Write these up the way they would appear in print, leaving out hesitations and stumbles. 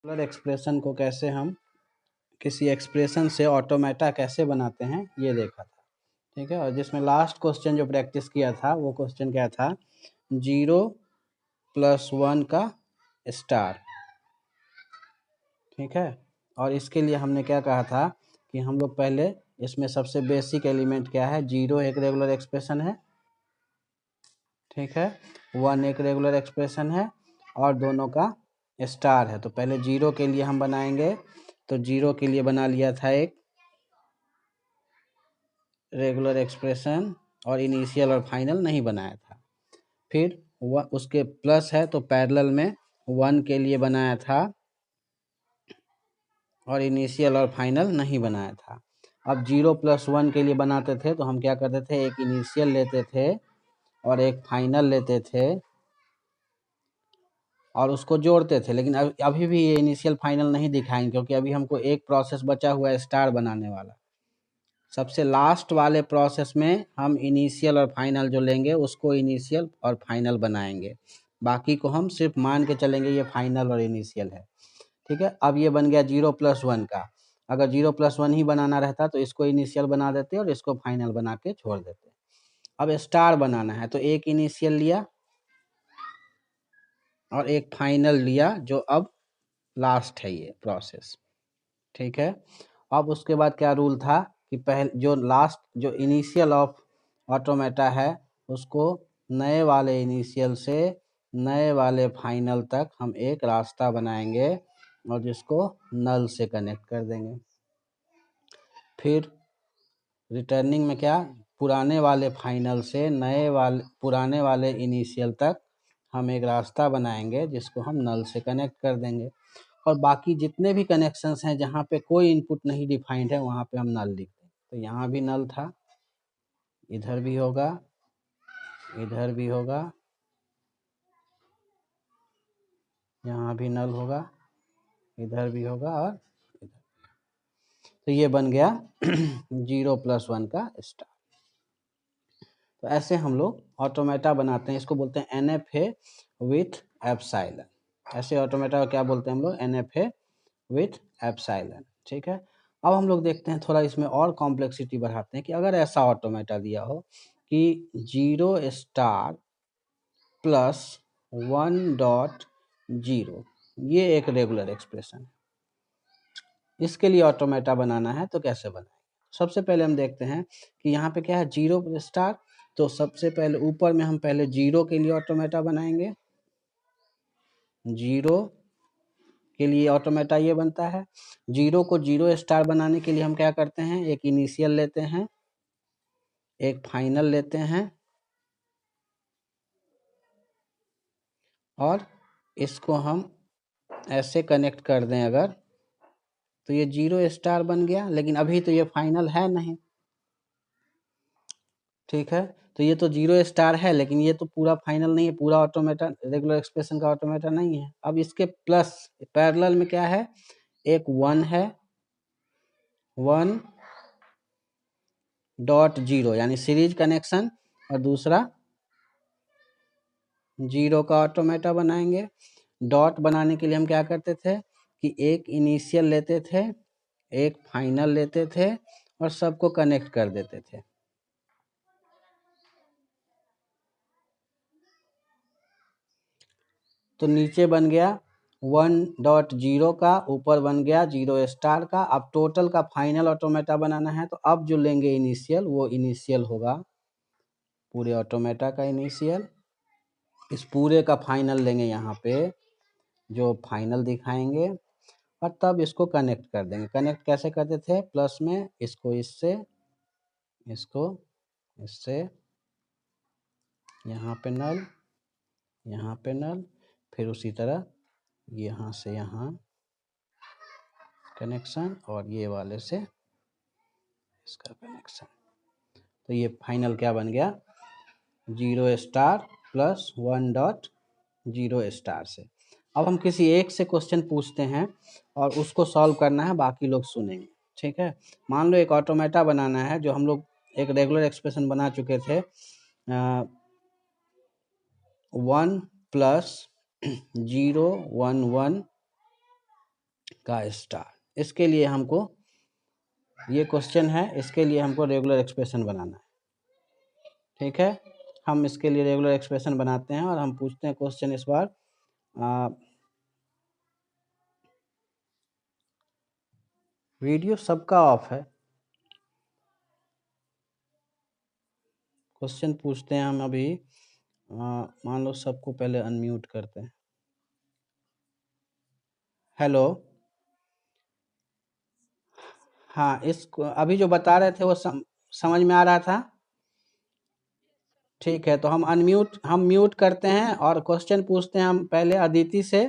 Regular expression को कैसे हम किसी एक्सप्रेशन से ऑटोमेटा कैसे बनाते हैं ये देखा था। ठीक है, और जिसमें लास्ट क्वेश्चन जो प्रैक्टिस किया था वो क्वेश्चन क्या था, 0+1 का स्टार। ठीक है, और इसके लिए हमने क्या कहा था कि हम लोग पहले इसमें सबसे बेसिक एलिमेंट क्या है, 0 एक रेगुलर एक्सप्रेशन है, ठीक है, 1 एक रेगुलर एक्सप्रेशन है और दोनों का स्टार है। तो पहले 0 के लिए हम बनाएंगे, तो 0 के लिए बना लिया था एक रेगुलर एक्सप्रेशन और इनिशियल और फाइनल नहीं बनाया था। फिर उसके प्लस है तो पैरेलल में 1 के लिए बनाया था और इनिशियल और फाइनल नहीं बनाया था। अब 0+1 के लिए बनाते थे तो हम क्या करते थे, एक इनिशियल लेते थे और एक फाइनल लेते थे और उसको जोड़ते थे। लेकिन अभी भी ये इनिशियल फाइनल नहीं दिखाएंगे क्योंकि अभी हमको एक प्रोसेस बचा हुआ है स्टार बनाने वाला। सबसे लास्ट वाले प्रोसेस में हम इनिशियल और फाइनल जो लेंगे उसको इनिशियल और फाइनल बनाएंगे, बाकी को हम सिर्फ मान के चलेंगे ये फाइनल और इनिशियल है। ठीक है, अब ये बन गया 0+1 का। अगर 0+1 ही बनाना रहता तो इसको इनिशियल बना देते और इसको फाइनल बना के छोड़ देते। अब स्टार बनाना है तो एक इनिशियल लिया और एक फाइनल लिया जो अब लास्ट है ये प्रोसेस। ठीक है, अब उसके बाद क्या रूल था कि पहले जो लास्ट जो इनिशियल ऑफ ऑटोमेटा है उसको नए वाले इनिशियल से नए वाले फाइनल तक हम एक रास्ता बनाएंगे और जिसको नल से कनेक्ट कर देंगे। फिर रिटर्निंग में क्या, पुराने वाले फाइनल से पुराने वाले इनिशियल तक हम एक रास्ता बनाएंगे जिसको हम नल से कनेक्ट कर देंगे। और बाकी जितने भी कनेक्शंस हैं जहाँ पे कोई इनपुट नहीं डिफाइंड है वहाँ पे हम नल लिख दें। तो यहाँ भी नल था, इधर भी होगा, इधर भी होगा, यहाँ भी नल होगा, इधर भी होगा और इधर। तो ये बन गया 0+1 का स्टार। तो ऐसे हम लोग ऑटोमेटा बनाते हैं, इसको बोलते हैं NFA विथ एप्सिलॉन। ऐसे ऑटोमेटा को क्या बोलते हैं हम लोग, NFA विथ एप्सिलॉन। ठीक है, अब हम लोग देखते हैं थोड़ा इसमें और कॉम्प्लेक्सिटी बढ़ाते हैं कि अगर ऐसा ऑटोमेटा दिया हो कि 0*+1.0, ये एक रेगुलर एक्सप्रेशन है, इसके लिए ऑटोमेटा बनाना है तो कैसे बनाएंगे। सबसे पहले हम देखते हैं कि यहाँ पे क्या है, 0 तो सबसे पहले ऊपर में हम पहले 0 के लिए ऑटोमेटा बनाएंगे। 0 के लिए ऑटोमेटा ये बनता है। 0 को 0* बनाने के लिए हम क्या करते हैं, एक इनिशियल लेते हैं, एक फाइनल लेते हैं और इसको हम ऐसे कनेक्ट कर दें अगर, तो ये 0* बन गया। लेकिन अभी तो ये फाइनल है नहीं, ठीक है, तो ये तो 0* है लेकिन ये तो पूरा फाइनल नहीं है, पूरा ऑटोमेटा रेगुलर एक्सप्रेशन का ऑटोमेटा नहीं है। अब इसके प्लस पैरेलल में क्या है, एक 1 है, 1.0 यानी सीरीज कनेक्शन, और दूसरा 0 का ऑटोमेटा बनाएंगे। डॉट बनाने के लिए हम क्या करते थे कि एक इनिशियल लेते थे, एक फाइनल लेते थे और सबको कनेक्ट कर देते थे। तो नीचे बन गया 1.0 का, ऊपर बन गया 0* का। अब टोटल का फाइनल ऑटोमेटा बनाना है तो अब जो लेंगे इनिशियल वो इनिशियल होगा पूरे ऑटोमेटा का इनिशियल, इस पूरे का फाइनल लेंगे यहाँ पे जो फाइनल दिखाएंगे और तब इसको कनेक्ट कर देंगे। कनेक्ट कैसे करते थे, प्लस में इसको इससे, इसको इससे, यहाँ पे नल, यहाँ पे नल, फिर उसी तरह यहाँ से यहाँ कनेक्शन और ये वाले से इसका कनेक्शन। तो ये फाइनल क्या बन गया, 0*+1.0* से। अब हम किसी एक से क्वेश्चन पूछते हैं और उसको सॉल्व करना है, बाकी लोग सुनेंगे। ठीक है, मान लो एक ऑटोमेटा बनाना है जो हम लोग एक रेगुलर एक्सप्रेशन बना चुके थे, 1+011 का स्टार। इसके लिए हमको, ये क्वेश्चन है, इसके लिए हमको रेगुलर एक्सप्रेशन बनाना है। ठीक है, हम इसके लिए रेगुलर एक्सप्रेशन बनाते हैं और हम पूछते हैं क्वेश्चन इस बार। वीडियो सबका ऑफ है। क्वेश्चन पूछते हैं हम अभी। मान लो सबको पहले अनम्यूट करते हैं। हेलो, हाँ, इसको अभी जो बता रहे थे वो समझ में आ रहा था। ठीक है, तो हम म्यूट करते हैं और क्वेश्चन पूछते हैं हम पहले अदिति से,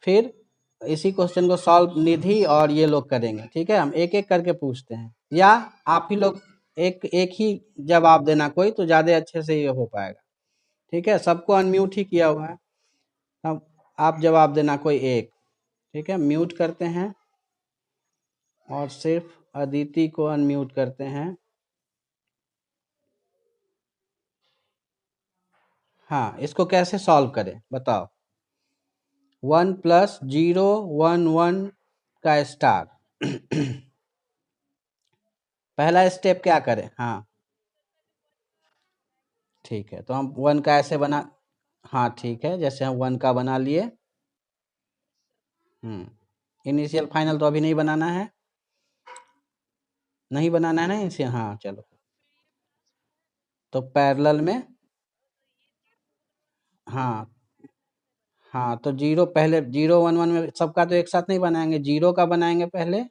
फिर इसी क्वेश्चन को सॉल्व निधि और ये लोग करेंगे। ठीक है, हम एक एक करके पूछते हैं, या आप ही लोग एक एक ही जवाब देना कोई, तो ज्यादा अच्छे से ये हो पाएगा। ठीक है, सबको अनम्यूट ही किया हुआ है। अब आप जवाब देना कोई एक। ठीक है, म्यूट करते हैं और सिर्फ अदिति को अनम्यूट करते हैं। हाँ, इसको कैसे सॉल्व करें बताओ। 1+0 1 1 का स्टार। पहला स्टेप क्या करें? हाँ, ठीक है, तो हम 1 का ऐसे बना, हाँ ठीक है, जैसे हम 1 का बना लिए। इनिशियल फाइनल तो अभी नहीं बनाना है, नहीं बनाना है ना इसे। हाँ चलो, तो पैरेलल में, हाँ हाँ, तो जीरो पहले, 0 1 1 में सबका तो एक साथ नहीं बनाएंगे, जीरो का बनाएंगे पहले।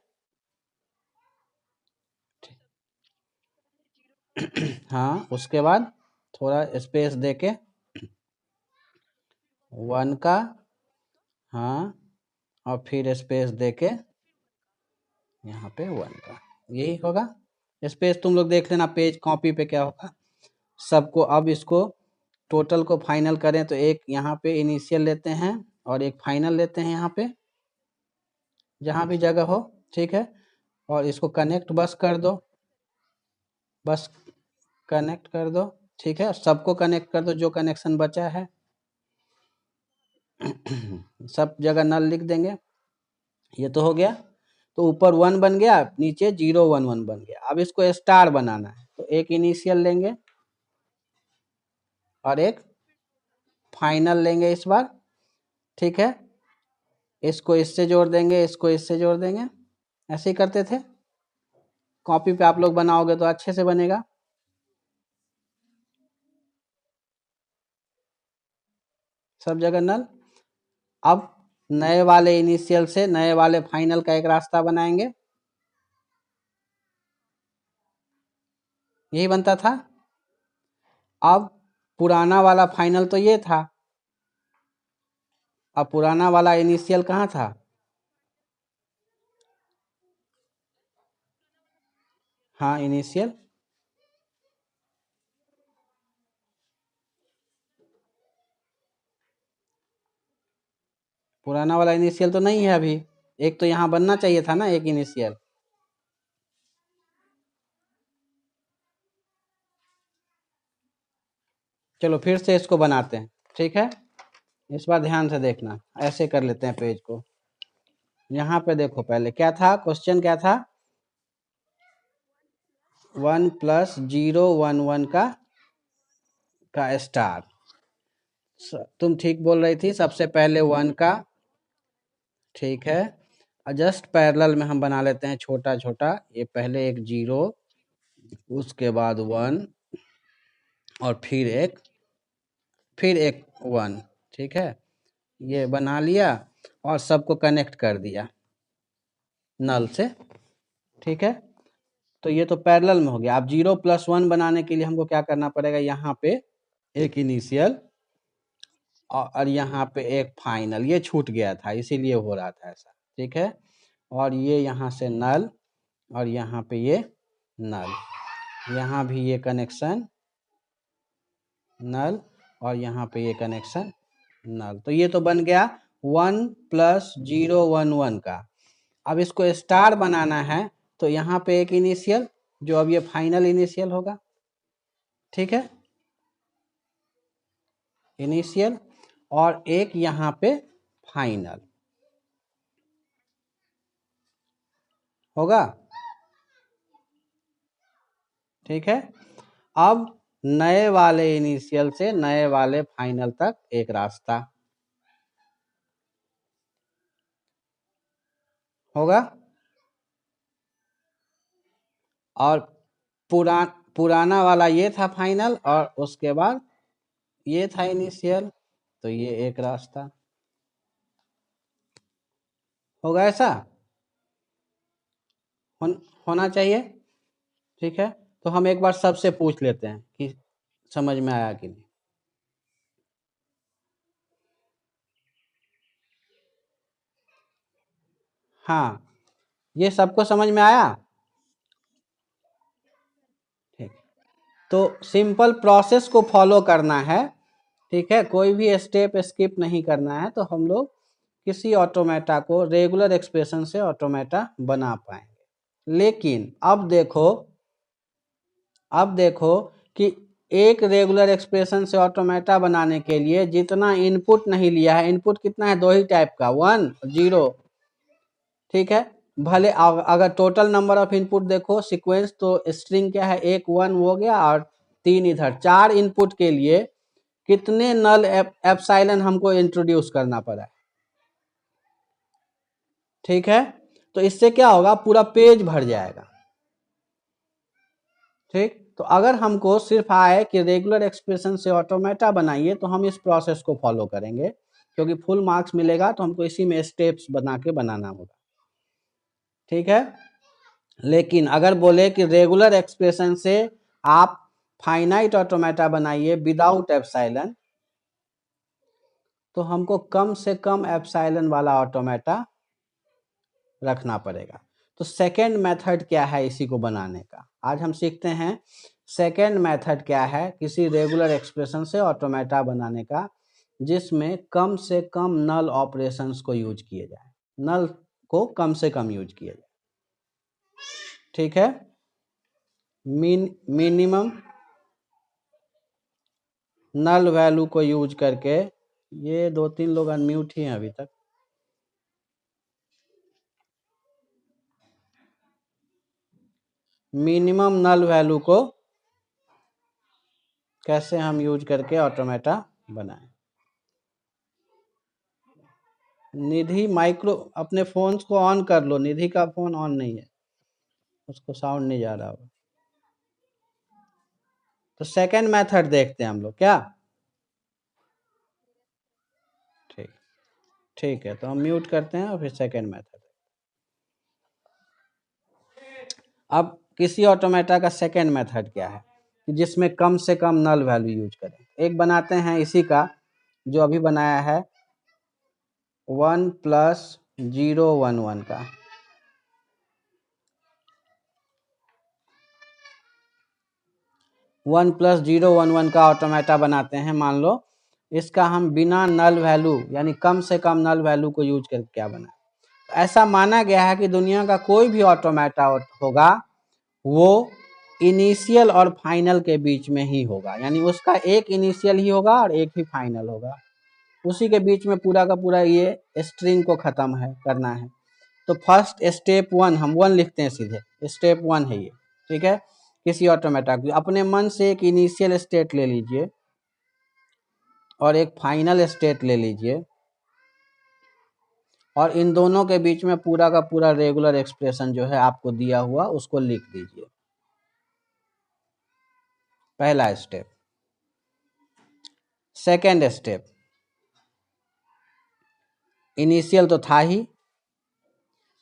हाँ, उसके बाद थोड़ा स्पेस देके 1 का, हाँ, और फिर स्पेस देके यहाँ पे 1 का, यही होगा। स्पेस तुम लोग देख लेना पेज कॉपी पे क्या होगा सबको। अब इसको टोटल को फाइनल करें तो एक यहाँ पे इनिशियल लेते हैं और एक फाइनल लेते हैं यहाँ पे, जहाँ भी जगह हो। ठीक है, और इसको कनेक्ट बस कर दो, बस कनेक्ट कर दो। ठीक है, सबको कनेक्ट कर दो जो कनेक्शन बचा है। सब जगह नल लिख देंगे। ये तो हो गया, तो ऊपर 1 बन गया, नीचे 0 1 1 बन गया। अब इसको स्टार बनाना है, तो एक इनिशियल लेंगे और एक फाइनल लेंगे इस बार। ठीक है, इसको इससे जोड़ देंगे, इसको इससे जोड़ देंगे, ऐसे ही करते थे। कॉपी पे आप लोग बनाओगे तो अच्छे से बनेगा। सब जगह नल। अब नए वाले इनिशियल से नए वाले फाइनल का एक रास्ता बनाएंगे, यही बनता था। अब पुराना वाला फाइनल तो ये था, अब पुराना वाला इनिशियल कहाँ था? हाँ, इनिशियल, पुराना वाला इनिशियल तो नहीं है अभी। एक तो यहाँ बनना चाहिए था ना, एक इनिशियल। चलो फिर से इसको बनाते हैं। ठीक है, इस बार ध्यान से देखना, ऐसे कर लेते हैं पेज को। यहाँ पे देखो, पहले क्या था, क्वेश्चन क्या था? 1+0 1 1 का स्टार। तुम ठीक बोल रही थी, सबसे पहले 1 का। ठीक है, जस्ट पैरेलल में हम बना लेते हैं छोटा छोटा। ये पहले एक 0, उसके बाद 1, और फिर एक 1। ठीक है, ये बना लिया और सबको कनेक्ट कर दिया नल से। ठीक है, तो ये तो पैरेलल में हो गया। अब 0+1 बनाने के लिए हमको क्या करना पड़ेगा? यहाँ पे एक इनिशियल और यहाँ पे एक फाइनल, ये छूट गया था इसीलिए हो रहा था ऐसा। ठीक है, और ये यहाँ से नल और यहाँ पे ये नल, यहाँ भी ये कनेक्शन नल और यहाँ पे ये कनेक्शन नल। तो ये तो बन गया 1+0 1 1 का। अब इसको स्टार बनाना है, तो यहाँ पे एक इनिशियल, जो अब ये फाइनल इनिशियल होगा। ठीक है, इनिशियल और एक यहाँ पे फाइनल। होगा, ठीक है। अब नए वाले इनिशियल से नए वाले फाइनल तक एक रास्ता होगा, और पुराना वाला ये था फाइनल, और उसके बाद ये था इनिशियल, तो ये एक रास्ता होगा। ऐसा होना चाहिए, ठीक है। तो हम एक बार सबसे पूछ लेते हैं कि समझ में आया कि नहीं। हाँ, ये सबको समझ में आया, ठीक। तो सिंपल प्रोसेस को फॉलो करना है, ठीक है, कोई भी स्टेप स्किप नहीं करना है, तो हम लोग किसी ऑटोमेटा को रेगुलर एक्सप्रेशन से ऑटोमेटा बना पाएंगे। लेकिन अब देखो कि एक रेगुलर एक्सप्रेशन से ऑटोमेटा बनाने के लिए जितना इनपुट नहीं लिया है, इनपुट कितना है, दो ही टाइप का, 1 0, ठीक है। भले अगर टोटल नंबर ऑफ इनपुट देखो सीक्वेंस, तो स्ट्रिंग क्या है, एक 1 हो गया और 3 इधर, 4 इनपुट के लिए कितने नल एप्सिलॉन हमको इंट्रोड्यूस करना पड़ा है, ठीक है। तो इससे क्या होगा, पूरा पेज भर जाएगा, ठीक। तो अगर हमको सिर्फ आए कि रेगुलर एक्सप्रेशन से ऑटोमेटा बनाइए, तो हम इस प्रोसेस को फॉलो करेंगे, क्योंकि फुल मार्क्स मिलेगा, तो हमको इसी में स्टेप्स बना के बनाना होगा, ठीक है। लेकिन अगर बोले कि रेगुलर एक्सप्रेशन से आप फाइनाइट ऑटोमेटा बनाइए विदाउट एप्सिलॉन, तो हमको कम से कम एप्सिलॉन वाला ऑटोमेटा रखना पड़ेगा। तो सेकेंड मेथड क्या है इसी को बनाने का, आज हम सीखते हैं। सेकेंड मेथड क्या है किसी रेगुलर एक्सप्रेशन से ऑटोमेटा बनाने का, जिसमें कम से कम नल ऑपरेशंस को यूज किए जाए, नल को कम से कम यूज किया जाए, ठीक है। मिनिमम नल वैल्यू को यूज करके, ये 2-3 लोग अनम्यूट ही हैं अभी तक। मिनिमम नल वैल्यू को कैसे हम यूज करके ऑटोमेटा बनाएं। निधि माइक्रो अपने फोन को ऑन कर लो, निधि का फोन ऑन नहीं है, उसको साउंड नहीं जा रहा होगा। तो सेकंड मेथड देखते हैं हम लोग क्या, ठीक, ठीक है। तो हम म्यूट करते हैं और फिर सेकंड मेथड। अब किसी ऑटोमेटा का सेकंड मेथड क्या है कि जिसमें कम से कम नल वैल्यू यूज करें। एक बनाते हैं इसी का जो अभी बनाया है 1 + 0 1 1 का, 1 + 0 1 1 का ऑटोमेटा बनाते हैं। मान लो इसका हम बिना नल वैल्यू यानी कम से कम नल वैल्यू को यूज करके क्या बना, ऐसा माना गया है कि दुनिया का कोई भी ऑटोमेटा होगा वो इनिशियल और फाइनल के बीच में ही होगा, यानी उसका एक इनिशियल ही होगा और एक ही फाइनल होगा, उसी के बीच में पूरा का पूरा ये स्ट्रिंग को खत्म है करना है। तो फर्स्ट स्टेप 1 हम 1 लिखते हैं सीधे, स्टेप 1 है ये, ठीक है। किसी ऑटोमेटा की अपने मन से एक इनिशियल स्टेट ले लीजिए और एक फाइनल स्टेट ले लीजिए, और इन दोनों के बीच में पूरा का पूरा रेगुलर एक्सप्रेशन जो है आपको दिया हुआ उसको लिख दीजिए, पहला स्टेप। सेकेंड स्टेप, इनिशियल तो था ही,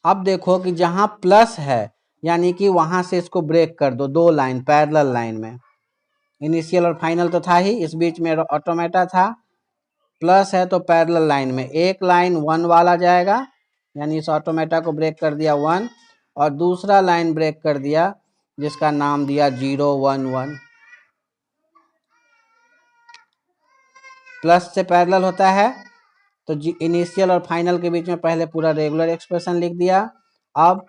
अब देखो कि जहां प्लस है यानी कि वहां से इसको ब्रेक कर दो, 2 लाइन पैरेलल लाइन में, इनिशियल और फाइनल तो था ही, इस बीच में ऑटोमेटा था, प्लस है तो पैरेलल लाइन में एक लाइन 1 वाला जाएगा, यानी इस ऑटोमेटा को ब्रेक कर दिया 1, और दूसरा लाइन ब्रेक कर दिया जिसका नाम दिया 0 1 1। प्लस से पैरेलल होता है तो इनिशियल और फाइनल के बीच में पहले पूरा रेगुलर एक्सप्रेशन लिख दिया। अब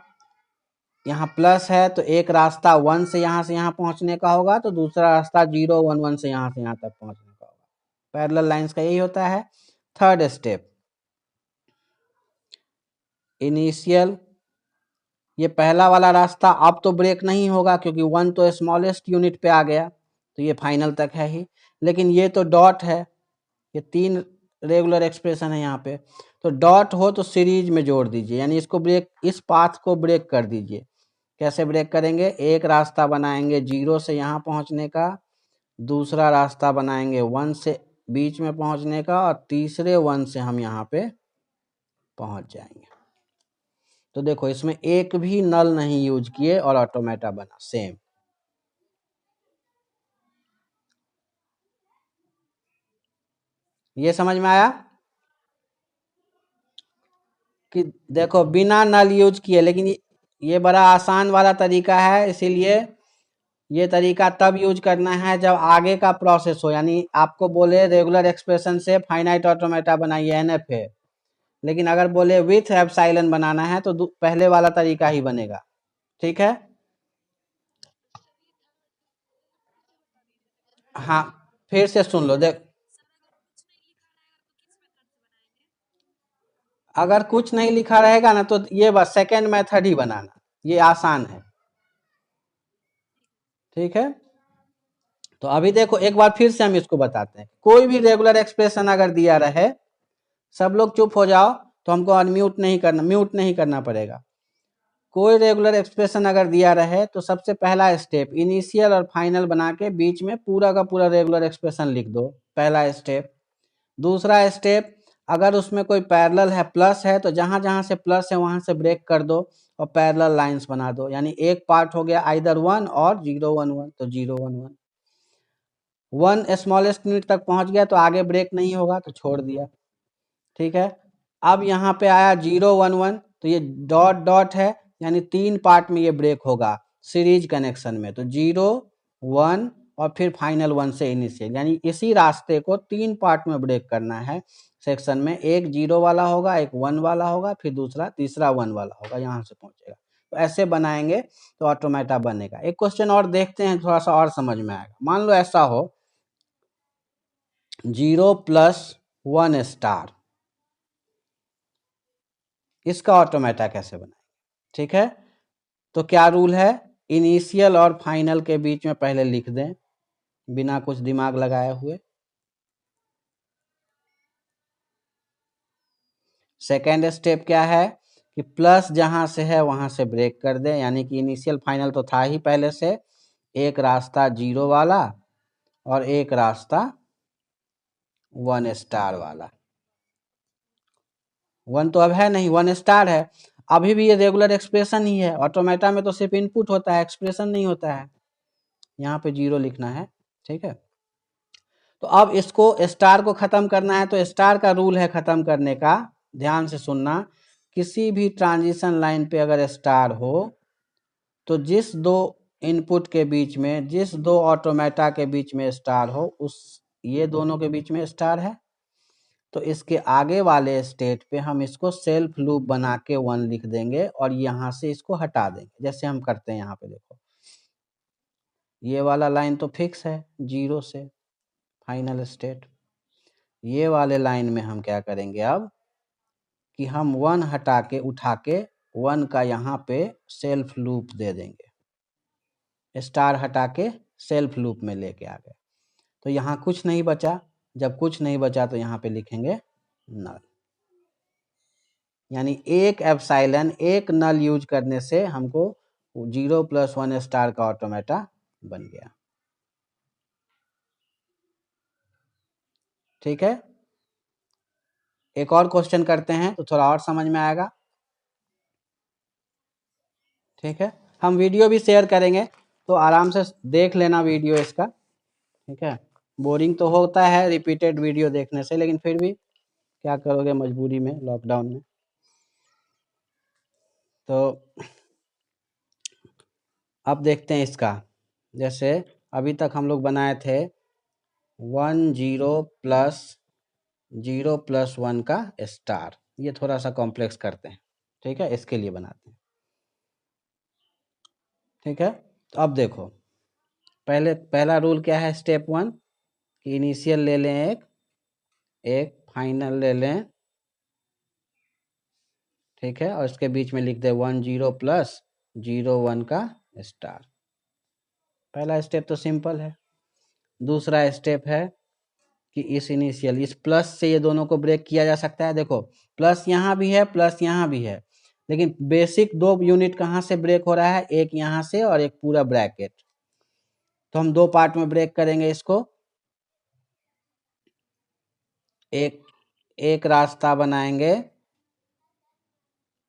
यहाँ प्लस है तो एक रास्ता 1 से यहाँ पहुंचने का होगा, तो दूसरा रास्ता 0 1 1 से यहाँ तक पहुंचने का होगा, पैरेलल लाइंस का यही होता है। थर्ड स्टेप, इनिशियल ये पहला वाला रास्ता अब तो ब्रेक नहीं होगा क्योंकि 1 तो स्मॉलेस्ट यूनिट पे आ गया, तो ये फाइनल तक है ही। लेकिन ये तो डॉट है, ये 3 रेगुलर एक्सप्रेशन है यहाँ पे, तो डॉट हो तो सीरीज में जोड़ दीजिए, यानी इसको ब्रेक, इस पाथ को ब्रेक कर दीजिए। कैसे ब्रेक करेंगे? एक रास्ता बनाएंगे 0 से यहाँ पहुँचने का, दूसरा रास्ता बनाएंगे 1 से बीच में पहुँचने का, और तीसरे 1 से हम यहाँ पे पहुँच जाएंगे। तो देखो इसमें एक भी नल नहीं यूज किए और ऑटोमेटा बना सेम। ये समझ में आया कि देखो बिना नल यूज किए, लेकिन ये बड़ा आसान वाला तरीका है, इसीलिए ये तरीका तब यूज करना है जब आगे का प्रोसेस हो, यानी आपको बोले रेगुलर एक्सप्रेशन से फाइनाइट ऑटोमेटा बनाइए एनएफए, लेकिन अगर बोले विथ एप्सिलॉन बनाना है तो पहले वाला तरीका ही बनेगा। ठीक है, हाँ फिर से सुन लो। देख, अगर कुछ नहीं लिखा रहेगा ना तो ये बस सेकेंड मेथड ही बनाना, ये आसान है। ठीक है, तो अभी देखो एक बार फिर से हम इसको बताते हैं। कोई भी रेगुलर एक्सप्रेशन अगर दिया रहे, सब लोग चुप हो जाओ, तो हमको अनम्यूट नहीं करना, म्यूट नहीं करना पड़ेगा। कोई रेगुलर एक्सप्रेशन अगर दिया रहे तो सबसे पहला स्टेप इनिशियल और फाइनल बना के बीच में पूरा का पूरा रेगुलर एक्सप्रेशन लिख दो, पहला स्टेप। दूसरा स्टेप, अगर उसमें कोई पैरेलल है, प्लस है, तो जहां जहां से प्लस है वहां से ब्रेक कर दो और पैरेलल लाइंस बना दो, यानी एक पार्ट हो गया आइदर 1 और 0 1 1, तो 0 1 1। 1 स्मॉलेस्ट यूनिट तक पहुंच गया तो आगे ब्रेक नहीं होगा तो छोड़ दिया। ठीक है, अब यहाँ पे आया 0 1 1, तो ये डॉट डॉट है, यानी 3 पार्ट में ये ब्रेक होगा सीरीज कनेक्शन में, तो 0 1 और फिर फाइनल 1 से इनिशियल, यानी इसी रास्ते को 3 पार्ट में ब्रेक करना है सेक्शन में। एक 0 वाला होगा, एक 1 वाला होगा, फिर दूसरा तीसरा 1 वाला होगा, यहाँ से पहुंचेगा। तो ऐसे बनाएंगे तो ऑटोमेटा बनेगा। एक क्वेश्चन और देखते हैं, थोड़ा सा और समझ में आएगा। मान लो ऐसा हो 0 प्लस 1 स्टार, इसका ऑटोमेटा कैसे बनाएंगे? ठीक है, तो क्या रूल है? इनिशियल और फाइनल के बीच में पहले लिख दें बिना कुछ दिमाग लगाए हुए। सेकेंड स्टेप क्या है कि प्लस जहां से है वहां से ब्रेक कर दें, यानी कि इनिशियल फाइनल तो था ही पहले से, एक रास्ता 0 वाला और एक रास्ता 1 स्टार वाला। 1 तो अब है नहीं, 1 स्टार है। अभी भी ये रेगुलर एक्सप्रेशन ही है, ऑटोमेटा में तो सिर्फ इनपुट होता है, एक्सप्रेशन नहीं होता है। यहाँ पे 0 लिखना है। ठीक है, तो अब इसको स्टार को खत्म करना है, तो स्टार का रूल है खत्म करने का, ध्यान से सुनना। किसी भी ट्रांजिशन लाइन पे अगर स्टार हो तो जिस दो इनपुट के बीच में, जिस दो ऑटोमेटा के बीच में स्टार हो, उस ये दोनों के बीच में स्टार है, तो इसके आगे वाले स्टेट पे हम इसको सेल्फ लूप बना के 1 लिख देंगे और यहाँ से इसको हटा देंगे, जैसे हम करते हैं यहाँ पे। देखो ये वाला लाइन तो फिक्स है 0 से फाइनल स्टेट, ये वाले लाइन में हम क्या करेंगे अब कि हम 1 हटा के उठा के 1 का यहाँ पे सेल्फ लूप दे देंगे, स्टार हटा के सेल्फ लूप में लेके आ गए, तो यहाँ कुछ नहीं बचा। जब कुछ नहीं बचा तो यहाँ पे लिखेंगे नल, यानी एक एप्सिलॉन, एक नल यूज करने से हमको 0 प्लस 1 स्टार का ऑटोमेटा बन गया। ठीक है, एक और क्वेश्चन करते हैं तो थोड़ा और समझ में आएगा। ठीक है, हम वीडियो भी शेयर करेंगे तो आराम से देख लेना वीडियो इसका। ठीक है, बोरिंग तो होता है रिपीटेड वीडियो देखने से, लेकिन फिर भी क्या करोगे मजबूरी में, लॉकडाउन में। तो अब देखते हैं इसका, जैसे अभी तक हम लोग बनाए थे 0 प्लस 1 का स्टार, ये थोड़ा सा कॉम्प्लेक्स करते हैं। ठीक है, इसके लिए बनाते हैं। ठीक है, तो अब देखो पहला रूल क्या है, स्टेप 1 कि इनिशियल ले लें एक फाइनल ले लें। ठीक है, और इसके बीच में लिख दे 1 0 प्लस 0 1 का स्टार। पहला स्टेप तो सिंपल है। दूसरा स्टेप है कि इस प्लस से ये दोनों को ब्रेक किया जा सकता है। देखो प्लस यहाँ भी है, प्लस यहाँ भी है, लेकिन बेसिक 2 यूनिट कहाँ से ब्रेक हो रहा है, एक यहाँ से और एक पूरा ब्रैकेट। तो हम 2 पार्ट में ब्रेक करेंगे इसको। एक रास्ता बनाएंगे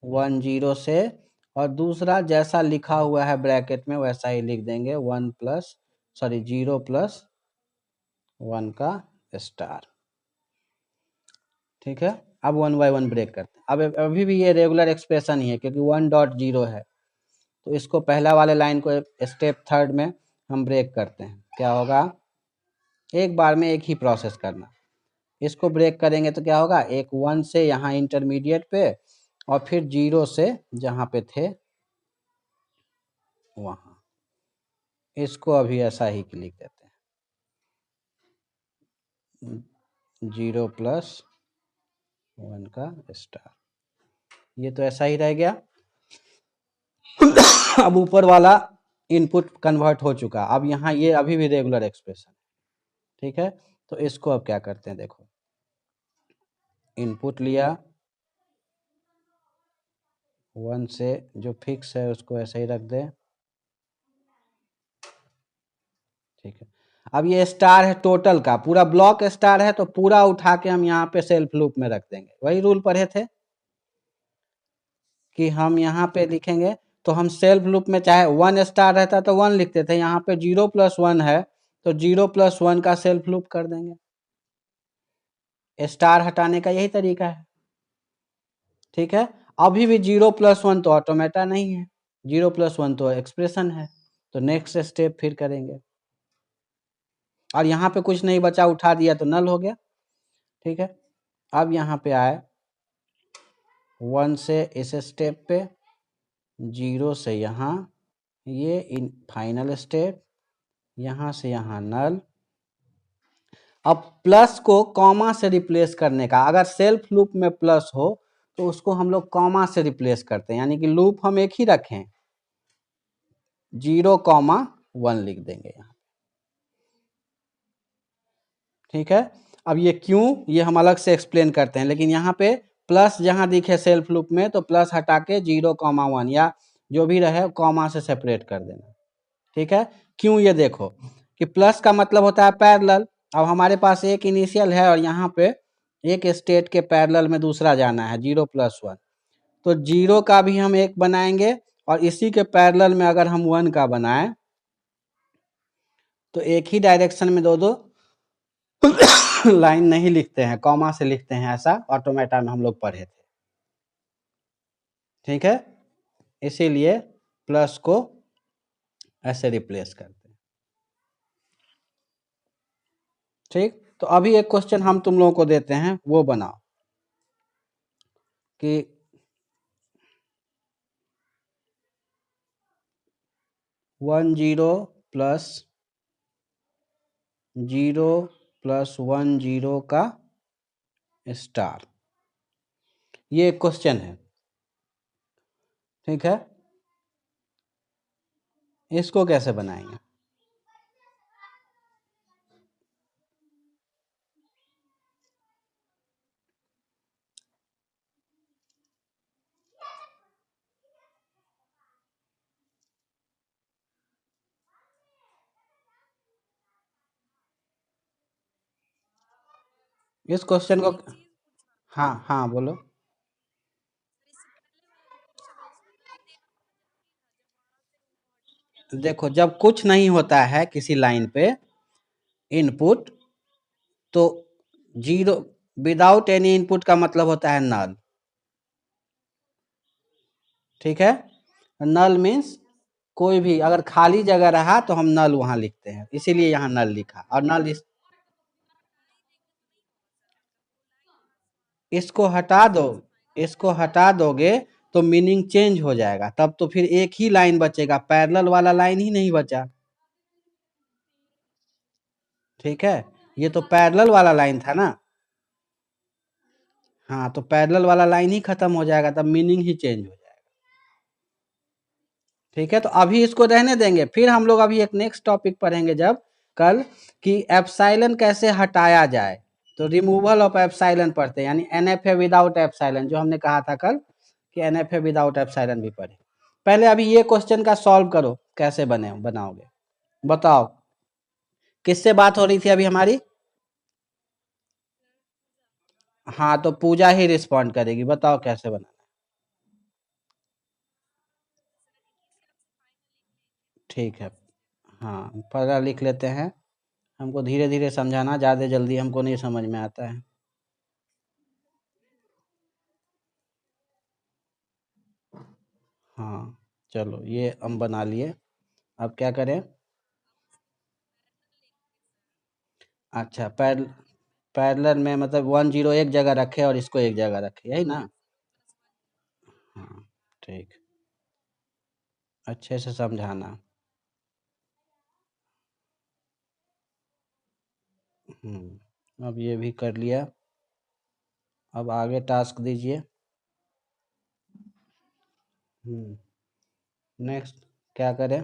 1 0 से, और दूसरा जैसा लिखा हुआ है ब्रैकेट में वैसा ही लिख देंगे 0 प्लस 1 का स्टार। ठीक है, अब 1 बाय 1 ब्रेक करते हैं। अब अभी भी ये रेगुलर एक्सप्रेशन ही है क्योंकि 1.0 है, तो इसको पहला वाले लाइन को स्टेप थर्ड में हम ब्रेक करते हैं। क्या होगा, एक बार में एक ही प्रोसेस करना। इसको ब्रेक करेंगे तो क्या होगा, एक 1 से यहाँ इंटरमीडिएट पे और फिर 0 से जहाँ पे थे वहाँ। इसको अभी ऐसा ही लिख देते हैं 0 प्लस 1 का स्टार। ये तो ऐसा ही रह गया। अब ऊपर वाला इनपुट कन्वर्ट हो चुका, अब यहाँ ये अभी भी रेगुलर एक्सप्रेशन। ठीक है, तो इसको अब क्या करते हैं, देखो इनपुट लिया 1 से, जो फिक्स है उसको ऐसे ही रख दे। ठीक है, अब ये स्टार है टोटल का, पूरा ब्लॉक स्टार है, तो पूरा उठा के हम यहाँ पे सेल्फ लूप में रख देंगे। वही रूल पढ़े थे कि हम यहाँ पे लिखेंगे, तो हम सेल्फ लूप में चाहे 1 स्टार रहता तो 1 लिखते थे, यहाँ पे 0 प्लस 1 है तो 0 प्लस 1 का सेल्फ लूप कर देंगे। स्टार हटाने का यही तरीका है। ठीक है, अभी भी 0 प्लस 1 तो ऑटोमेटा नहीं है, 0 प्लस 1 तो एक्सप्रेशन है, तो नेक्स्ट स्टेप फिर करेंगे। और यहाँ पे कुछ नहीं बचा, उठा दिया तो नल हो गया। ठीक है, अब यहाँ पे आए 1 से इस स्टेप पे, 0 से यहाँ, ये इन फाइनल स्टेप, यहाँ से यहाँ नल। अब प्लस को कॉमा से रिप्लेस करने का, अगर सेल्फ लूप में प्लस हो तो उसको हम लोग कॉमा से रिप्लेस करते हैं, यानी कि लूप हम एक ही रखें, 0,1 लिख देंगे यहाँ। ठीक है, अब ये क्यों, ये हम अलग से एक्सप्लेन करते हैं, लेकिन यहाँ पे प्लस जहाँ दिखे सेल्फ लूप में तो प्लस हटा के 0,1 या जो भी रहे कॉमा से सेपरेट कर देना। ठीक है, क्यों, ये देखो कि प्लस का मतलब होता है पैरेलल। अब हमारे पास एक इनिशियल है और यहाँ पे एक स्टेट के पैरेलल में दूसरा जाना है 0 प्लस 1, तो 0 का भी हम एक बनाएंगे और इसी के पैरेलल में अगर हम 1 का बनाएं तो एक ही डायरेक्शन में दो दो लाइन नहीं लिखते हैं, कॉमा से लिखते हैं, ऐसा ऑटोमेटा में हम लोग पढ़े थे। ठीक है, इसीलिए प्लस को ऐसे रिप्लेस करते हैं। ठीक, तो अभी एक क्वेश्चन हम तुम लोगों को देते हैं, वो बनाओ कि 1 0 प्लस 0 प्लस 1 0 का स्टार, ये एक क्वेश्चन है। ठीक है, इसको कैसे बनाएंगे, इस क्वेश्चन को। हाँ हाँ बोलो। देखो जब कुछ नहीं होता है किसी लाइन पे इनपुट, तो 0 विदाउट एनी इनपुट का मतलब होता है नल। ठीक है, नल मीन्स कोई भी अगर खाली जगह रहा तो हम नल वहां लिखते हैं, इसीलिए यहाँ नल लिखा। और नल इसको हटा दो, इसको हटा दोगे तो मीनिंग चेंज हो जाएगा, तब तो फिर एक ही लाइन बचेगा, पैरेलल वाला लाइन ही नहीं बचा। ठीक है, ये तो पैरेलल वाला लाइन था ना। हाँ, तो पैरेलल वाला लाइन ही खत्म हो जाएगा, तब मीनिंग ही चेंज हो जाएगा। ठीक है, तो अभी इसको रहने देंगे, फिर हम लोग अभी एक नेक्स्ट टॉपिक पढ़ेंगे जब कल, कि एप्सिलॉन कैसे हटाया जाए। तो रिमूवल ऑफ एप्सिलॉन पढ़ते हैं, यानी NFA विदाउट एप्सिलॉन, जो हमने कहा था कल कि NFA विदाउट एप्सिलॉन भी पढ़े। पहले अभी ये क्वेश्चन का सॉल्व करो, कैसे बनाओगे बताओ। किससे बात हो रही थी अभी हमारी? हाँ, तो पूजा ही रिस्पॉन्ड करेगी, बताओ कैसे बनाना। ठीक है, हाँ पढ़ा लिख लेते हैं, हमको धीरे धीरे समझाना, ज़्यादा जल्दी हमको नहीं समझ में आता है। हाँ चलो, ये हम बना लिए, अब क्या करें? अच्छा, पैरेलल में मतलब 10 एक जगह रखे और इसको एक जगह रखे, यही ना? हाँ ठीक, अच्छे से समझाना। अब ये भी कर लिया, अब आगे टास्क दीजिए। नेक्स्ट क्या करें?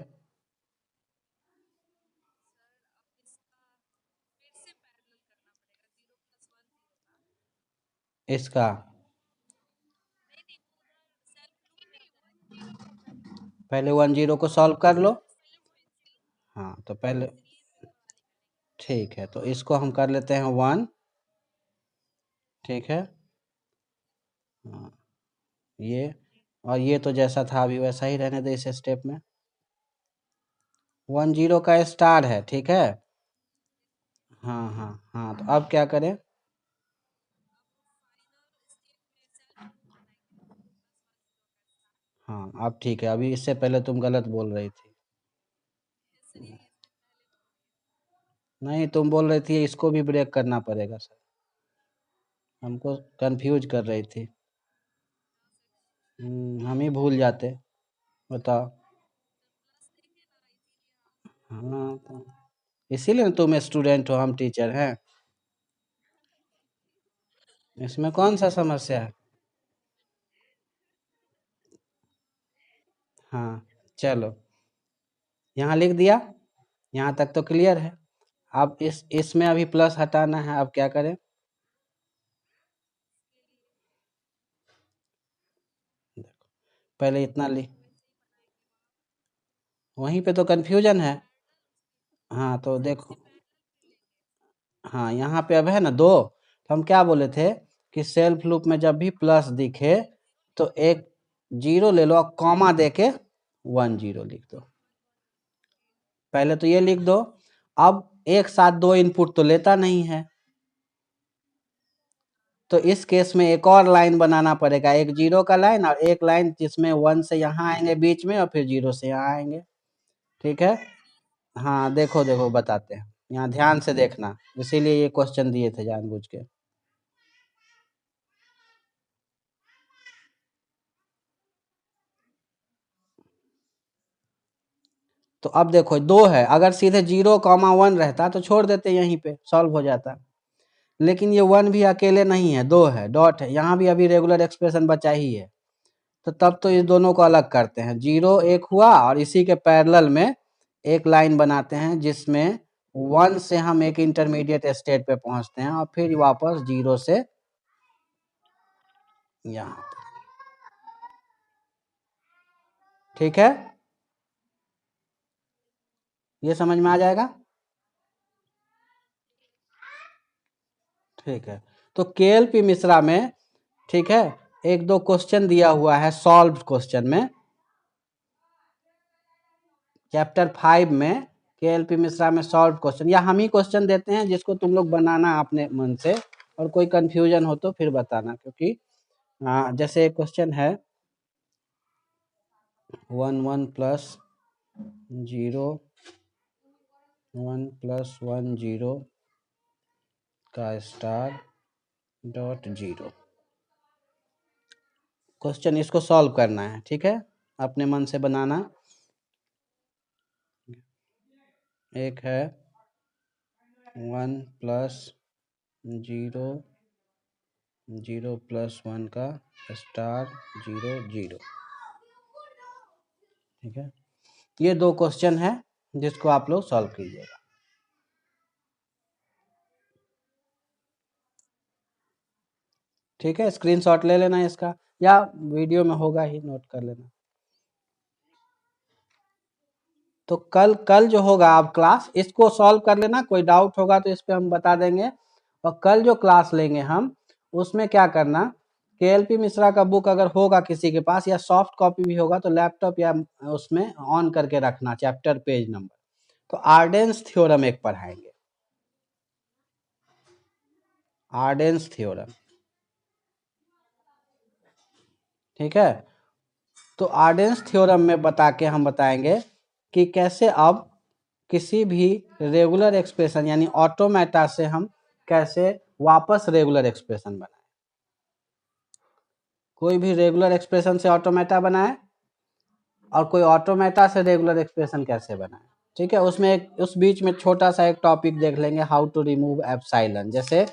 इसका पहले 10 को सॉल्व कर लो। हाँ तो पहले, ठीक है, तो इसको हम कर लेते हैं 1। ठीक है, हाँ ये, और ये तो जैसा था अभी वैसा ही रहने दे इस स्टेप में। 10 का स्टार है, ठीक है। हाँ हाँ हाँ, तो अब क्या करें? हाँ अब ठीक है, अभी इससे पहले तुम गलत बोल रही थी। नहीं, तुम बोल रही थी इसको भी ब्रेक करना पड़ेगा सर, हमको कंफ्यूज कर रही थी। हम ही भूल जाते, बताओ। हाँ तो इसीलिए ना तुम स्टूडेंट हो, हम टीचर हैं, इसमें कौन सा समस्या है? हाँ चलो, यहाँ लिख दिया, यहाँ तक तो क्लियर है। अब इसमें अभी प्लस हटाना है, अब क्या करें? पहले इतना लिख, वहीं पे तो कंफ्यूजन है। हाँ तो देखो, हाँ यहाँ पे अब है ना 2, तो हम क्या बोले थे कि सेल्फ लूप में जब भी प्लस दिखे तो एक 0 ले लो और कॉमा दे के 10 लिख दो। पहले तो ये लिख दो। अब एक साथ 2 इनपुट तो लेता नहीं है, तो इस केस में एक और लाइन बनाना पड़ेगा, एक 0 का लाइन और एक लाइन जिसमें 1 से यहाँ आएंगे बीच में और फिर 0 से यहाँ आएंगे। ठीक है, हाँ देखो देखो बताते हैं, यहाँ ध्यान से देखना, इसीलिए ये क्वेश्चन दिए थे जानबूझ के। तो अब देखो 2 है, अगर सीधे 0, 1 रहता तो छोड़ देते, यहीं पे सॉल्व हो जाता। लेकिन ये 1 भी अकेले नहीं है, 2 है, डॉट है, यहाँ भी अभी रेगुलर एक्सप्रेशन बचा ही है। तो तब तो इस दोनों को अलग करते हैं, 0 एक हुआ और इसी के पैरेलल में एक लाइन बनाते हैं जिसमें 1 से हम एक इंटरमीडिएट स्टेट पे पहुंचते हैं और फिर वापस 0 से यहाँ पे। ठीक है, ये समझ में आ जाएगा। ठीक है, तो KLP मिश्रा में, ठीक है, एक दो क्वेश्चन दिया हुआ है सॉल्व क्वेश्चन में, चैप्टर 5 में KLP मिश्रा में सॉल्व क्वेश्चन, या हम ही क्वेश्चन देते हैं जिसको तुम लोग बनाना अपने मन से, और कोई कंफ्यूजन हो तो फिर बताना, क्योंकि जैसे एक क्वेश्चन है 1 1 + 0 1 + 1 0 का स्टार डॉट 0, क्वेश्चन इसको सॉल्व करना है। ठीक है, अपने मन से बनाना। एक है 1 + 0 0 + 1 का स्टार 0 0, ठीक है, ये 2 क्वेश्चन है जिसको आप लोग सॉल्व कीजिएगा। ठीक है, स्क्रीनशॉट ले लेना इसका, या वीडियो में होगा ही, नोट कर लेना। तो कल कल जो होगा आप क्लास, इसको सॉल्व कर लेना, कोई डाउट होगा तो इस पे हम बता देंगे। और कल जो क्लास लेंगे हम, उसमें क्या करना, केएलपी मिश्रा का बुक अगर होगा किसी के पास, या सॉफ्ट कॉपी भी होगा, तो लैपटॉप या उसमें ऑन करके रखना, चैप्टर पेज नंबर। तो आर्डेंस थ्योरम एक पढ़ाएंगे, आर्डेंस थ्योरम। ठीक है, तो आर्डेंस थ्योरम में बता के हम बताएंगे कि कैसे अब किसी भी रेगुलर एक्सप्रेशन यानी ऑटोमेटा से हम कैसे वापस रेगुलर एक्सप्रेशन बनाए। कोई भी रेगुलर एक्सप्रेशन से ऑटोमेटा बनाए, और कोई ऑटोमेटा से रेगुलर एक्सप्रेशन कैसे बनाए। ठीक है, उसमें एक उस बीच में छोटा सा एक टॉपिक देख लेंगे, हाउ टू रिमूव एप्सिलॉन। जैसे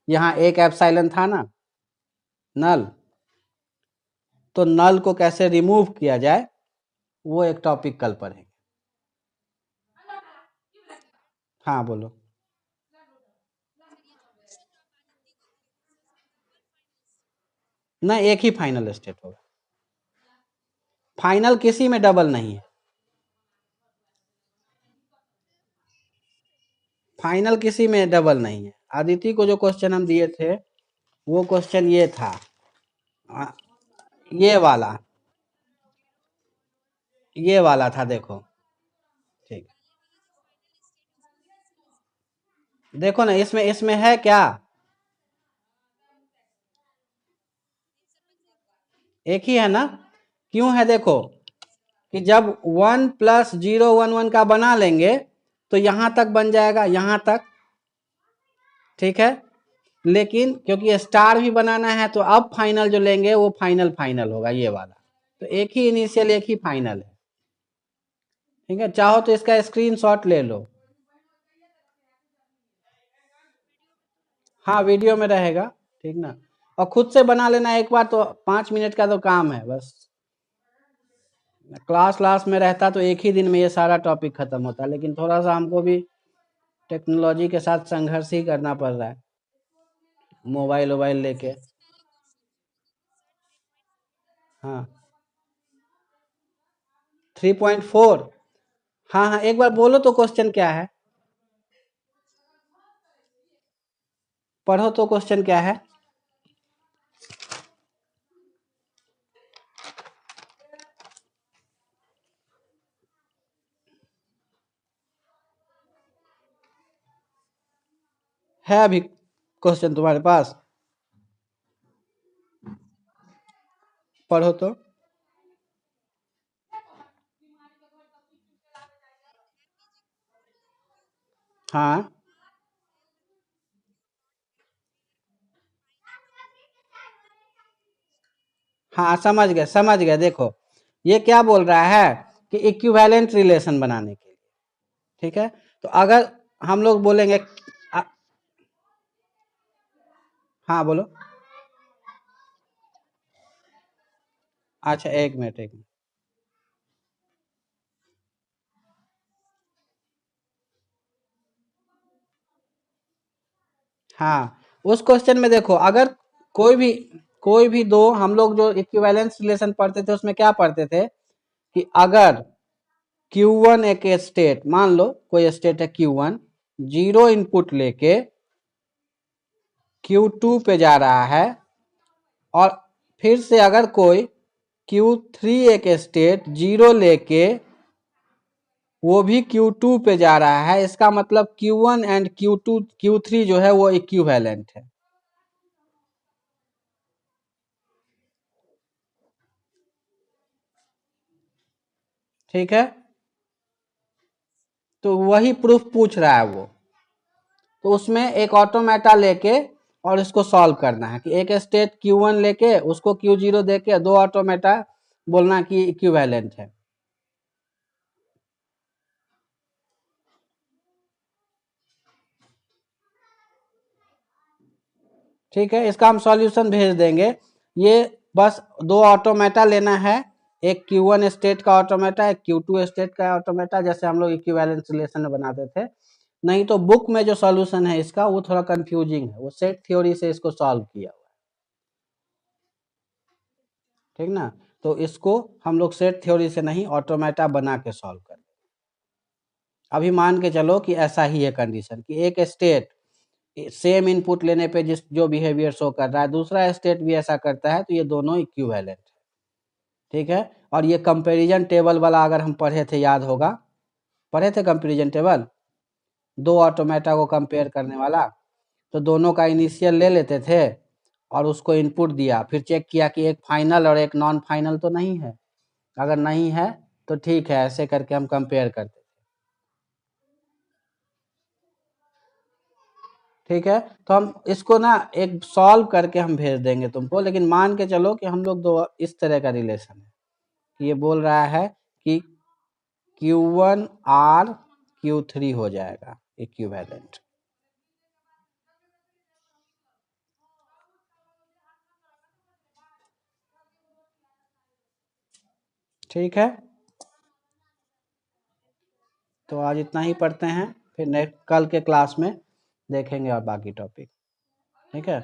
यहाँ एक एप्सिलॉन था ना, नल, तो नल को कैसे रिमूव किया जाए, वो एक टॉपिक कल पढ़ेंगे। हाँ बोलो। ना, एक ही फाइनल स्टेट होगा, फाइनल किसी में डबल नहीं है, फाइनल किसी में डबल नहीं है। आदिति को जो क्वेश्चन हम दिए थे, वो क्वेश्चन ये था, ये वाला, ये वाला था, देखो। ठीक, देखो ना, इसमें इसमें है क्या, एक ही है ना। क्यों है, देखो कि जब 1+0 1 1 का बना लेंगे तो यहां तक बन जाएगा, यहां तक। ठीक है, लेकिन क्योंकि स्टार भी बनाना है, तो अब फाइनल जो लेंगे वो फाइनल फाइनल होगा, ये वाला। तो एक ही इनिशियल, एक ही फाइनल है। ठीक है, चाहो तो इसका स्क्रीनशॉट ले लो। हाँ, वीडियो में रहेगा। ठीक ना, और खुद से बना लेना एक बार, तो 5 मिनट का तो काम है बस। क्लास में रहता तो एक ही दिन में ये सारा टॉपिक खत्म होता, लेकिन थोड़ा सा हमको भी टेक्नोलॉजी के साथ संघर्ष ही करना पड़ रहा है, मोबाइल वोबाइल लेके। हाँ, 3.4। हाँ हाँ, एक बार बोलो तो क्वेश्चन क्या है, पढ़ो तो क्वेश्चन क्या है अभी क्वेश्चन तुम्हारे पास, पढ़ो तो। हाँ हाँ, समझ गए, देखो ये क्या बोल रहा है कि इक्विवेलेंट रिलेशन बनाने के लिए। ठीक है, तो अगर हम लोग बोलेंगे आ, हाँ बोलो। अच्छा, एक मिनट, एक मिनट। हाँ, उस क्वेश्चन में देखो, अगर कोई भी कोई भी दो, हम लोग जो इक्विवेलेंस रिलेशन पढ़ते थे उसमें क्या पढ़ते थे कि अगर Q1 एक स्टेट, मान लो कोई स्टेट है Q1, 0 इनपुट लेके Q2 पे जा रहा है, और फिर से अगर कोई Q3 एक स्टेट 0 लेके वो भी Q2 पे जा रहा है, इसका मतलब Q1 एंड Q3 जो है वो इक्विवेलेंट है। ठीक है, तो वही प्रूफ पूछ रहा है वो। तो उसमें एक ऑटोमेटा लेके और इसको सॉल्व करना है कि एक स्टेट Q1 लेके उसको Q0 देके दो ऑटोमेटा बोलना कि इक्विवेलेंट है। ठीक है, इसका हम सॉल्यूशन भेज देंगे। ये बस दो ऑटोमेटा लेना है, एक Q1 स्टेट का ऑटोमेटा, एक Q2 स्टेट का ऑटोमेटा, जैसे हम लोग इक्विवेलेंस रिलेशन में बनाते थे। नहीं तो बुक में जो सॉल्यूशन है इसका वो थोड़ा कंफ्यूजिंग है, वो सेट थ्योरी से इसको सॉल्व किया हुआ है, ठीक ना। तो इसको हम लोग सेट थ्योरी से नहीं ऑटोमेटा बना के सॉल्व कर। अभी मान के चलो कि ऐसा ही है कंडीशन कि एक स्टेट सेम इनपुट लेने पे जिस जो बिहेवियर शो कर रहा है, दूसरा स्टेट भी ऐसा करता है, तो ये दोनों इक्विवेलेंट है, ठीक है। और ये कंपैरिजन टेबल वाला अगर हम पढ़े थे, याद होगा, पढ़े थे कंपैरिजन टेबल, दो ऑटोमेटा को कंपेयर करने वाला। तो दोनों का इनिशियल ले लेते थे और उसको इनपुट दिया, फिर चेक किया कि एक फाइनल और एक नॉन फाइनल तो नहीं है, अगर नहीं है तो ठीक है, ऐसे करके हम कंपेयर करते, ठीक है। तो हम इसको ना एक सॉल्व करके हम भेज देंगे तुमको, लेकिन मान के चलो कि हम लोग दो इस तरह का रिलेशन है कि ये बोल रहा है कि Q1 R Q3 हो जाएगा इक्विवेलेंट, ठीक है। तो आज इतना ही पढ़ते हैं, फिर नेक्स्ट कल के क्लास में देखेंगे और बाकी टॉपिक, ठीक है।